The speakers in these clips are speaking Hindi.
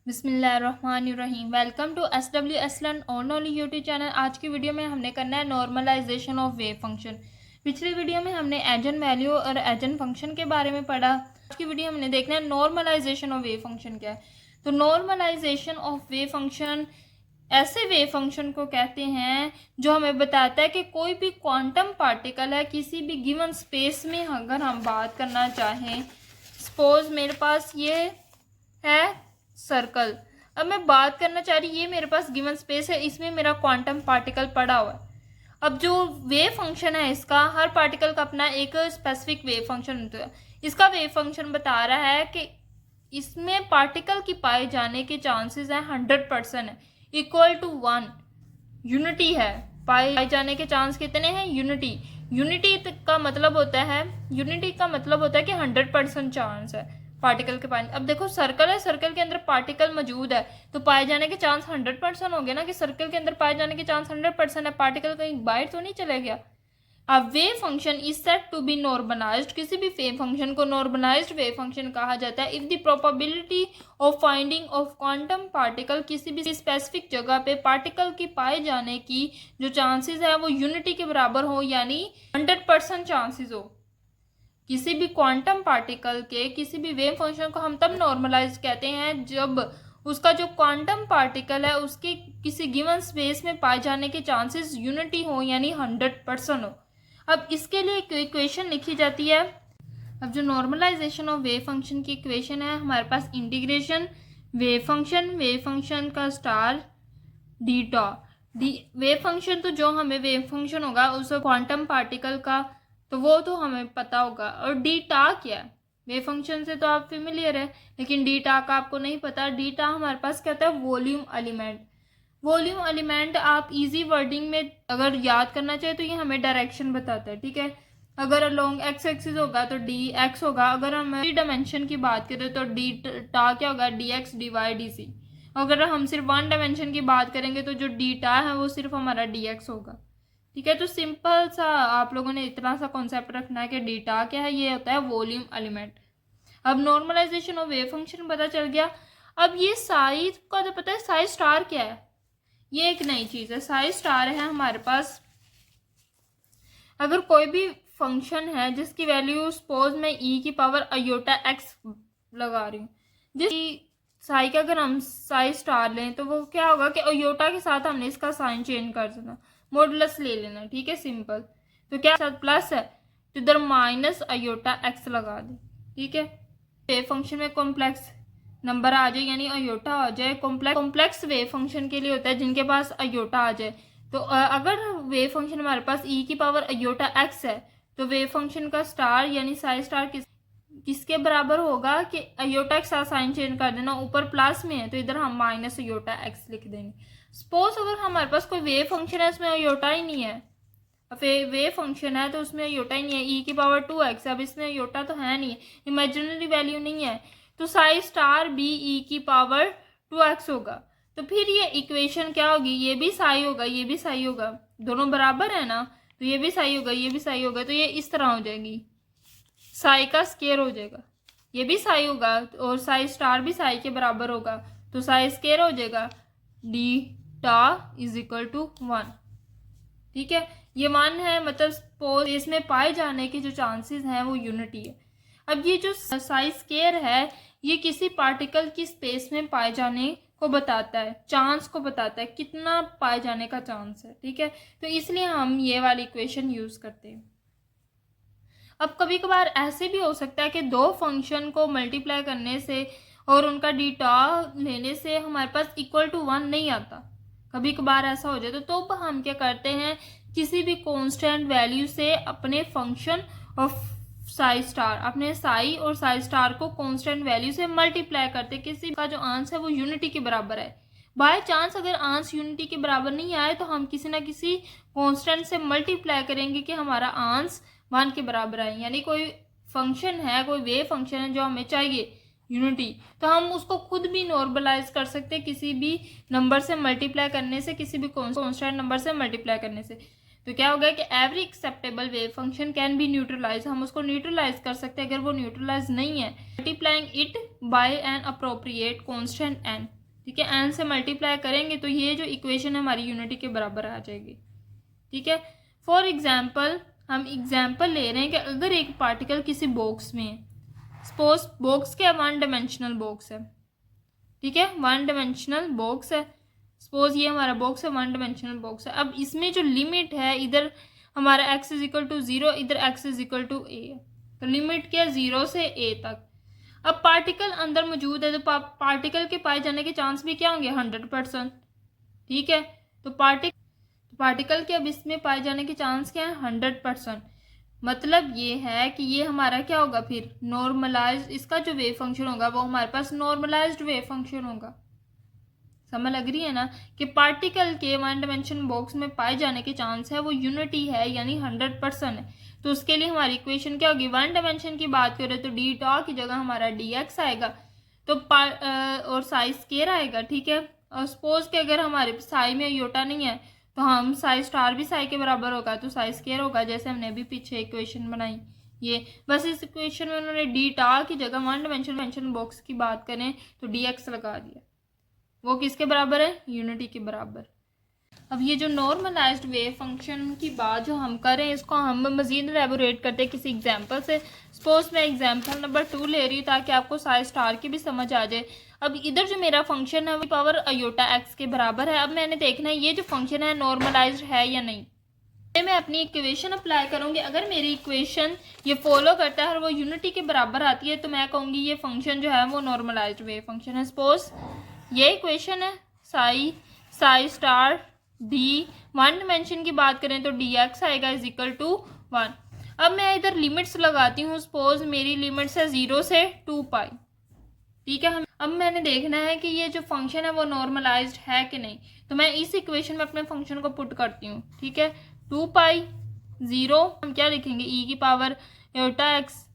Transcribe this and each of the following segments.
बिस्मिल्लाहिर्रहमानिर्रहीम। Welcome to SWS learn on only YouTube channel. आज की वीडियो में हमने करना है नॉर्मलाइजेशन ऑफ वेव फंक्शन। पिछली वीडियो में हमने एजन वैल्यू और एजन फंक्शन के बारे में पढ़ा। आज की वीडियो हमने देखना है नॉर्मलाइजेशन ऑफ वेव फंक्शन क्या है। तो नॉर्मलाइजेशन ऑफ वेव फंक्शन ऐसे वेव फंक्शन को कहते हैं जो हमें बताता है कि कोई भी क्वांटम पार्टिकल है किसी भी गिवन स्पेस में, अगर हम बात करना चाहें, सपोज मेरे पास ये है सर्कल। अब मैं बात करना चाह रही, ये मेरे पास गिवन स्पेस है, इसमें मेरा क्वांटम पार्टिकल पड़ा हुआ है। अब जो वेव फंक्शन है इसका, हर पार्टिकल का अपना एक स्पेसिफिक वेव फंक्शन होता है। इसका वेव फंक्शन बता रहा है कि इसमें पार्टिकल की पाए जाने के चांसेस हैं 100% है, इक्वल टू 1, यूनिटी है। पाए जाने के चांस कितने हैं? यूनिटी। यूनिटी का मतलब होता है, यूनिटी का मतलब होता है कि 100% चांस है पार्टिकल के पाए। अब देखो सर्कल है, सर्कल के अंदर पार्टिकल मौजूद है तो पाए जाने के चांस 100% हो गए ना, कि सर्कल के अंदर पाए जाने के चांस 100% है, पार्टिकल कहीं बाहर तो नहीं चले गया। अब wave function is said to be normalized. किसी भी वेव फंक्शन को नॉर्मलाइज्ड वेव फंक्शन कहा जाता है if the probability of finding of quantum particle, किसी भी स्पेसिफिक जगह पे पार्टिकल की पाए जाने की जो चांसेस है वो यूनिटी के बराबर हो, यानी 100% चांसेस हो। किसी भी क्वांटम पार्टिकल के किसी भी वेव फंक्शन को हम तब नॉर्मलाइज कहते हैं जब उसका जो क्वांटम पार्टिकल है उसके किसी गिवन स्पेस में पाए जाने के चांसेस यूनिटी हो, यानी 100% हो। अब इसके लिए एक इक्वेशन लिखी जाती है। अब जो नॉर्मलाइजेशन ऑफ वेव फंक्शन की इक्वेशन है, हमारे पास इंटीग्रेशन वेव फंक्शन का स्टार डीटा डी वेव फंक्शन, तो जो हमें वेव फंक्शन होगा उस क्वांटम पार्टिकल का तो वो तो हमें पता होगा। और डी टा क्या है? वेव फंक्शन से तो आप फेमिलियर है, लेकिन डी टा का आपको नहीं पता। डी टा हमारे पास क्या होता है? Volume element. वॉल्यूम एलिमेंट आप इजी वर्डिंग में अगर याद करना चाहे तो ये हमें डायरेक्शन बताता है, ठीक है। अगर अलोंग एक्स एक्सिस होगा तो डी एक्स होगा। अगर हम थ्री डायमेंशन की बात करें तो डी टा क्या होगा? D x d y d c. अगर हम सिर्फ वन डायमेंशन की बात करेंगे तो जो डी टा है वो सिर्फ हमारा डी एक्स होगा, ठीक है। तो सिंपल सा आप लोगों ने इतना सा कॉन्सेप्ट रखना है कि डेटा क्या है, ये होता है वॉल्यूम एलिमेंट। अब नॉर्मलाइजेशन ऑफ वेव फंक्शन पता चल गया। अब ये साइज का तो पता है, साइज स्टार क्या है? ये एक नई चीज है। साइज स्टार है हमारे पास, अगर कोई भी फंक्शन है जिसकी वैल्यू सपोज मैं ई की पावर अयोटा एक्स लगा रही हूँ, जिस साई का अगर हम साइज स्टार लें तो वो क्या होगा कि अयोटा के साथ हमने इसका साइन चेंज कर देना, मॉडुलस ले लेना, ठीक है, सिंपल। तो क्या साथ प्लस है तो इधर माइनस अयोटा एक्स लगा दे, ठीक है। वेव फंक्शन में कॉम्प्लेक्स नंबर आ जाए यानी अयोटा आ जाए। कॉम्प्लेक्स वेव फंक्शन के लिए होता है जिनके पास अयोटा आ जाए। तो अगर वेव फंक्शन हमारे पास ई की पावर अयोटा एक्स है तो वेव फंक्शन का स्टार यानी साइज स्टार किसके बराबर होगा कि अयोटा के साथ साइन चेंज कर देना, ऊपर प्लस में है तो इधर हम माइनस अयोटा एक्स लिख देंगे। सपोज अगर हमारे पास कोई वेव फंक्शन है इसमें अयोटा ही नहीं है, वेव फंक्शन है तो उसमें अयोटा ही नहीं है, ई की पावर 2x, अब इसमें अयोटा तो है नहीं, इमेजिनरी वैल्यू नहीं है, तो साइज स्टार बी ई की पावर 2x होगा। तो फिर ये इक्वेशन क्या होगी? ये भी साई होगा, ये भी साई होगा, दोनों बराबर है ना, तो ये भी साई होगा, ये भी साई होगा, तो ये इस तरह हो जाएगी, साई का स्केयर हो जाएगा। ये भी साई होगा और साई स्टार भी साई के बराबर होगा, तो साई स्केयर हो जाएगा डी टा इज इक्वल टू 1, ठीक है। ये मान है, मतलब इसमें पाए जाने के जो चांसेस हैं वो यूनिटी है। अब ये जो साइज स्केयर है ये किसी पार्टिकल की स्पेस में पाए जाने को बताता है, चांस को बताता है, कितना पाए जाने का चांस है, ठीक है। तो इसलिए हम ये वाली इक्वेशन यूज करते हैं। अब कभी कभार ऐसे भी हो सकता है कि दो फंक्शन को मल्टीप्लाई करने से और उनका डेटा लेने से हमारे पास इक्वल टू 1 नहीं आता, कभी कभार ऐसा हो जाए तो हम क्या करते हैं, किसी भी कांस्टेंट वैल्यू से अपने फंक्शन ऑफ साई स्टार, अपने साई और साई स्टार को कांस्टेंट वैल्यू से मल्टीप्लाई करते, किसी का जो आंसर है वो यूनिटी के बराबर है। बाय चांस अगर आंसर यूनिटी के बराबर नहीं आए तो हम किसी ना किसी कांस्टेंट से मल्टीप्लाई करेंगे कि हमारा आंसर 1 के बराबर आए। यानी कोई फंक्शन है, कोई वेव फंक्शन है जो हमें चाहिए यूनिटी, तो हम उसको खुद भी नॉर्मलाइज कर सकते हैं किसी भी नंबर से मल्टीप्लाई करने से, किसी भी कांस्टेंट नंबर से मल्टीप्लाई करने से। तो क्या होगा कि every acceptable wave function can be neutralize, हम उसको न्यूट्रलाइज कर सकते हैं अगर वो न्यूट्रलाइज नहीं है, multiplying it by an appropriate constant N. ठीक है, एन से मल्टीप्लाई करेंगे तो ये जो इक्वेशन है हमारी यूनिटी के बराबर आ जाएगी। ठीक है, फॉर एग्जाम्पल हम एग्जाम्पल ले रहे हैं कि अगर एक पार्टिकल किसी बॉक्स में है, सपोज बॉक्स क्या, वन डायमेंशनल बॉक्स है। ठीक है, वन डायमेंशनल बॉक्स है, सपोज ये हमारा बॉक्स है, वन डायमेंशनल बॉक्स है। अब इसमें जो लिमिट है, इधर हमारा x इज इक्वल टू 0, इधर x is equal to a है, तो लिमिट क्या है 0 से a तक। अब पार्टिकल अंदर मौजूद है तो पार्टिकल के पाए जाने के चांस भी क्या होंगे 100%। ठीक है, तो पार्टिकल के अब इसमें पाए जाने के चांस क्या है 100%। मतलब ये है कि ये हमारा क्या होगा फिर नॉर्मलाइज, इसका जो वेव फंक्शन होगा वो हमारे पास नॉर्मलाइज्ड वेव फंक्शन होगा। समझ लग रही है ना कि पार्टिकल के वन डायमेंशन बॉक्स में पाए जाने के चांस है वो यूनिटी है, यानी 100% है। तो उसके लिए हमारी इक्वेशन क्या होगी, वन डायमेंशन की बात करें तो डी टॉ की जगह हमारा डी एक्स आएगा, तो और साई स्केयर आएगा। ठीक है, और सपोज कि अगर हमारे साई में योटा नहीं है तो हम साई स्टार भी साई के बराबर होगा, तो साई स्केयर होगा, जैसे हमने अभी पीछे इक्वेशन बनाई। ये बस इस इक्वेशन में उन्होंने डी टॉ की जगह वन डायमेंशन बॉक्स की बात करें तो डी एक्स लगा दिया, वो किसके बराबर है, यूनिटी के बराबर। अब ये जो नॉर्मलाइज्ड वेव फंक्शन की बात जो हम करें, इसको हम मजीद एलेबोरेट करते हैं किसी एग्जांपल से। सपोज मैं एग्जांपल नंबर 2 ले रही हूँ ताकि आपको साई स्टार की भी समझ आ जाए। अब इधर जो मेरा फंक्शन है वो पावर अयोटा एक्स के बराबर है। अब मैंने देखना है ये जो फंक्शन है नॉर्मलाइज्ड है या नहीं। मैं अपनी इक्वेशन अप्लाई करूँगी, अगर मेरी इक्वेशन ये फॉलो करता है और वो यूनिटी के बराबर आती है तो मैं कहूँगी ये फंक्शन जो है वो नॉर्मलाइज्ड वेव फंक्शन है। सपोज ये इक्वेशन है Sai star D, one dimension की बात करें तो डी एक्स आएगा इज इक्वल टू 1। अब मैं इधर लिमिट्स लगाती हूँ, सपोज मेरी लिमिट्स है 0 से 2 पाई। ठीक है, अब मैंने देखना है कि ये जो फंक्शन है वो नॉर्मलाइज्ड है कि नहीं, तो मैं इस इक्वेशन में अपने फंक्शन को पुट करती हूँ। ठीक है, 2 पाई 0 हम क्या लिखेंगे ई की पावर योटा एक्स।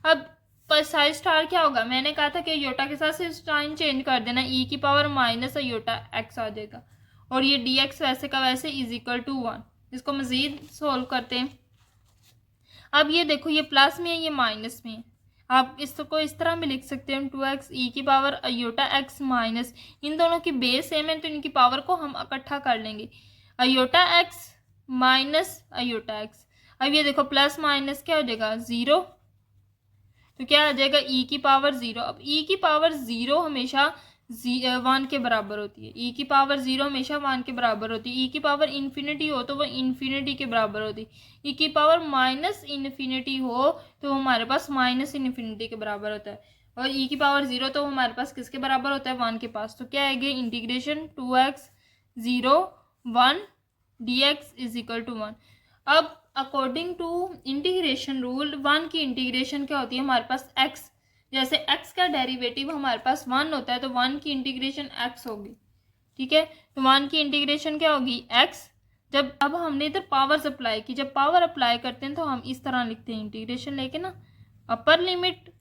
अब साई स्टार क्या होगा, मैंने कहा था कि योटा के साथ साइन चेंज कर देना, ई की पावर माइनस योटा एक्स आ जाएगा, और ये डी एक्स वैसे का वैसे इज इक्वल टू 1। इसको मजीद सोल्व करते हैं। अब ये देखो ये प्लस में है ये माइनस में है, आप इसको इस तरह भी लिख सकते हैं 2x ई की पावर अयोटा एक्स माइनस, इन दोनों की बेस सेम है तो इनकी पावर को हम इकट्ठा कर लेंगे, iota x minus iota x. अब ये देखो प्लस माइनस क्या हो जाएगा 0, तो क्या आ जाएगा ई की पावर 0। अब ई की पावर 0 हमेशा 1 के बराबर होती है, ई की पावर 0 हमेशा 1 के बराबर होती है। ई की पावर इन्फिनिटी हो तो वो इन्फिनिटी के बराबर होती है, ई की पावर माइनस इन्फिनिटी हो तो हमारे पास माइनस इन्फिनिटी के बराबर होता है, और ई की पावर 0 तो हमारे पास किसके बराबर होता है 1 के पास। तो क्या आएगा integration 2x 0 1 dx is equal to 1। अब अकॉर्डिंग टू इंटीग्रेशन रूल 1 की इंटीग्रेशन क्या होती है हमारे पास x, जैसे x का डेरिवेटिव हमारे पास 1 होता है तो 1 की इंटीग्रेशन x होगी। ठीक है, तो 1 की इंटीग्रेशन क्या होगी x। जब अब हमने इधर पावर्स अप्लाई की, जब पावर अप्लाई करते हैं तो हम इस तरह लिखते हैं इंटीग्रेशन लेके ना, अपर लिमिट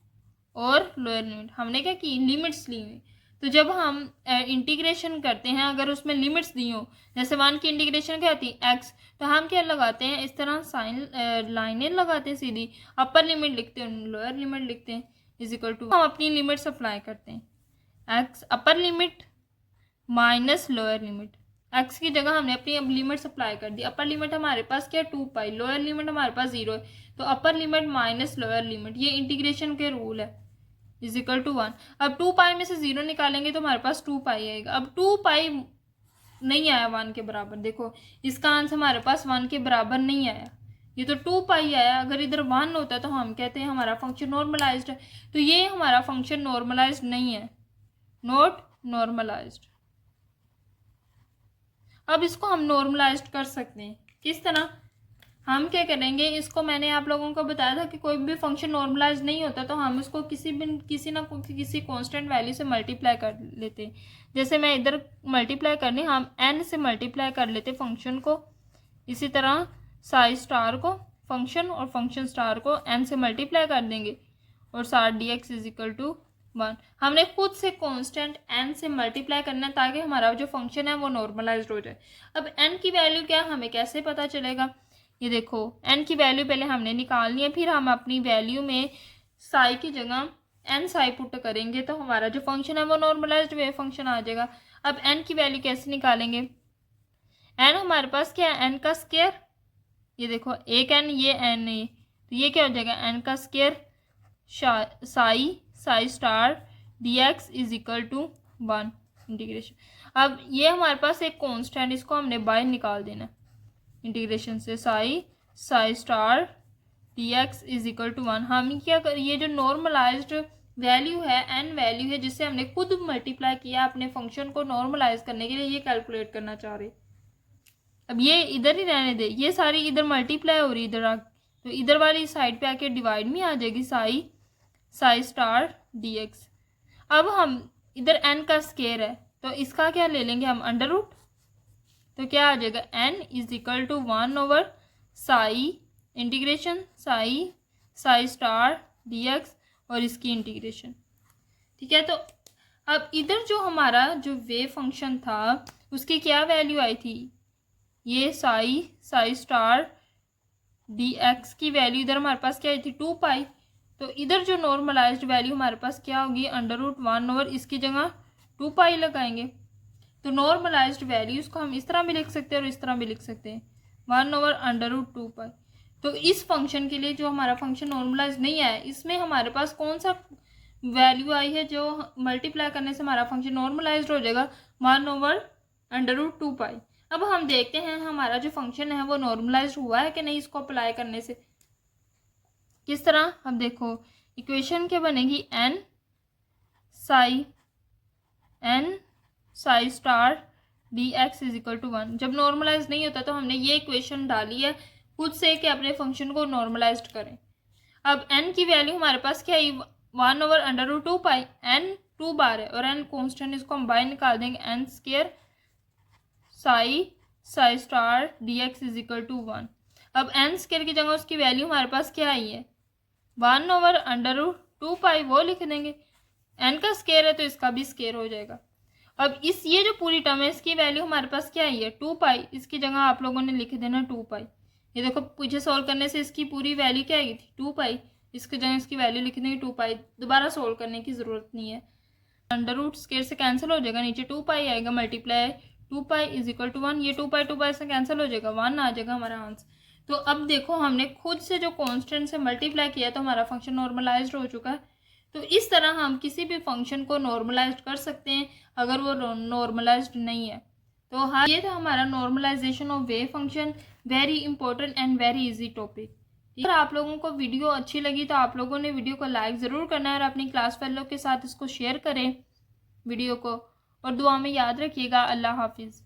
और लोअर लिमिट। हमने क्या की लिमिट्स ली हुई, तो जब हम इंटीग्रेशन करते हैं अगर उसमें लिमिट्स दी हो, जैसे 1 की इंटीग्रेशन क्या होती है x, तो हम क्या लगाते हैं इस तरह साइन लाइनें लगाते हैं सीधी, अपर लिमिट लिखते हैं लोअर लिमिट लिखते हैं इज इक्वल टू, हम अपनी लिमिट्स अप्लाई करते हैं x upper limit minus lower limit. x की जगह हमने अपनी अब लिमिट्स अप्लाई कर दी, अपर लिमिट हमारे पास क्या 2 पाई, लोअर लिमिट हमारे पास 0 है, तो upper limit minus lower limit, ये इंटीग्रेशन के रूल है इज इक्वल टू 1। अब 2 पाई में से 0 निकालेंगे तो हमारे पास 2 पाई आएगा। अब 2 पाई नहीं आया 1 के बराबर, देखो इसका आंसर हमारे पास 1 के बराबर नहीं आया, ये तो 2 पाई आया। अगर इधर 1 होता तो हम कहते हैं हमारा फंक्शन नॉर्मलाइज्ड है, तो ये हमारा फंक्शन नॉर्मलाइज्ड नहीं है, नॉट नॉर्मलाइज्ड। अब इसको हम नॉर्मलाइज्ड कर सकते हैं किस तरह, हम क्या करेंगे, इसको मैंने आप लोगों को बताया था कि कोई भी फंक्शन नॉर्मलाइज नहीं होता तो हम इसको किसी कांस्टेंट वैल्यू से मल्टीप्लाई कर लेते हैं। जैसे मैं इधर मल्टीप्लाई करने, हम n से मल्टीप्लाई कर लेते फंक्शन को, इसी तरह साई स्टार को फंक्शन और फंक्शन स्टार को n से मल्टीप्लाई कर देंगे और सार d x is equal to 1। हमने खुद से कांस्टेंट n से मल्टीप्लाई करना है ताकि हमारा जो फंक्शन है वो नॉर्मलाइज्ड हो जाए। अब n की वैल्यू क्या है हमें कैसे पता चलेगा? ये देखो n की वैल्यू पहले हमने निकालनी है, फिर हम अपनी वैल्यू में साई की जगह n साई पुट करेंगे तो हमारा जो फंक्शन है वो नॉर्मलाइज्ड वेव फंक्शन आ जाएगा। अब n की वैल्यू कैसे निकालेंगे? n हमारे पास क्या है? n का स्क्वायर। ये देखो एक n, ये n है, तो ये क्या हो जाएगा? n का square psi star d x is equal to 1 integration. अब ये हमारे पास एक कांस्टेंट, इसको हमने बाहर निकाल देना इंटीग्रेशन से। Psi star d x is equal to 1। हम क्या कर, ये जो नॉर्मलाइज्ड वैल्यू है n वैल्यू है जिससे हमने खुद मल्टीप्लाई किया अपने फंक्शन को नॉर्मलाइज करने के लिए, ये कैलकुलेट करना चाह रहे। अब ये इधर ही रहने दे, ये सारी इधर मल्टीप्लाई हो रही इधर तो इधर वाली साइड पे आके डिवाइड में आ जाएगी साई स्टार डी एक्स। अब हम इधर n का स्क्वायर है तो इसका क्या ले लेंगे हम? Under root. तो क्या आ जाएगा? n is equal to 1 over psi integration psi star d x और इसकी इंटीग्रेशन। ठीक है, तो अब इधर जो हमारा जो वेव फंक्शन था उसकी क्या वैल्यू आई थी? ये साई स्टार डी एक्स की वैल्यू इधर हमारे पास क्या आई थी? 2 पाई। तो इधर जो नॉर्मलाइज्ड वैल्यू हमारे पास क्या होगी? अंडर रूट 1 ओवर इसकी जगह 2 पाई लगाएंगे। तो नॉर्मलाइज्ड वैल्यूज को हम इस तरह भी लिख सकते हैं और इस तरह भी लिख सकते हैं, 1 ओवर अंडर रूट 2 पाई। तो इस फंक्शन के लिए जो हमारा फंक्शन नॉर्मलाइज नहीं आया, इसमें हमारे पास कौन सा वैल्यू आई है जो मल्टीप्लाई करने से हमारा फंक्शन नॉर्मलाइज्ड हो जाएगा? 1 ओवर अंडर रूट 2 पाई। अब हम देखते हैं हमारा जो फंक्शन है वो नॉर्मलाइज्ड हुआ है कि नहीं इसको अप्लाई करने से। किस तरह? अब देखो इक्वेशन क्या बनेगी? n psi star d x is equal to 1। जब नॉर्मलाइज नहीं होता तो हमने ये इक्वेशन डाली है खुद से कि अपने फंक्शन को नॉर्मलाइज्ड करें। अब n की वैल्यू हमारे पास क्या है? 1 ओवर अंडर रूट 2 पाई। n 2 बार है और n कॉन्स्टेंट, इसको हम बाहर निकाल देंगे। n square psi star d x is equal to 1। अब n स्क्वायर की जगह उसकी वैल्यू हमारे पास क्या आई है? 1 ओवर अंडर रूट 2 पाई, वो लिख देंगे। n का स्क्वायर है तो इसका भी स्क्वायर हो जाएगा। अब ये जो पूरी टर्म है इसकी वैल्यू हमारे पास क्या आई है? 2 पाई। इसकी जगह आप लोगों ने लिख देना 2 पाई। ये देखो पीछे सोल्व करने से इसकी पूरी वैल्यू क्या आई थी? 2 पाई। इसकी जगह इसकी वैल्यू लिख देंगे 2 पाई। दोबारा सोल्व करने की ज़रूरत नहीं है, अंडर रूट स्क्वायर से कैंसिल हो जाएगा, नीचे 2 पाई आएगा, multiply 2 pi is equal to 1। ये 2 पाई से कैंसिल हो जाएगा, 1 आ जाएगा हमारा आंसर। तो अब देखो हमने खुद से जो कांस्टेंट से मल्टीप्लाई किया तो हमारा फंक्शन नॉर्मलाइज्ड हो चुका है। तो इस तरह हम किसी भी फंक्शन को नॉर्मलाइज्ड कर सकते हैं अगर वो नॉर्मलाइज्ड नहीं है। तो हाँ, ये था हमारा normalization of wave function, very important and very easy topic. अगर आप लोगों को वीडियो अच्छी लगी तो आप लोगों ने वीडियो को लाइक ज़रूर करना है और अपनी क्लास फेलो के साथ इसको शेयर करें वीडियो को, और दुआ में याद रखिएगा। अल्लाह हाफिज़।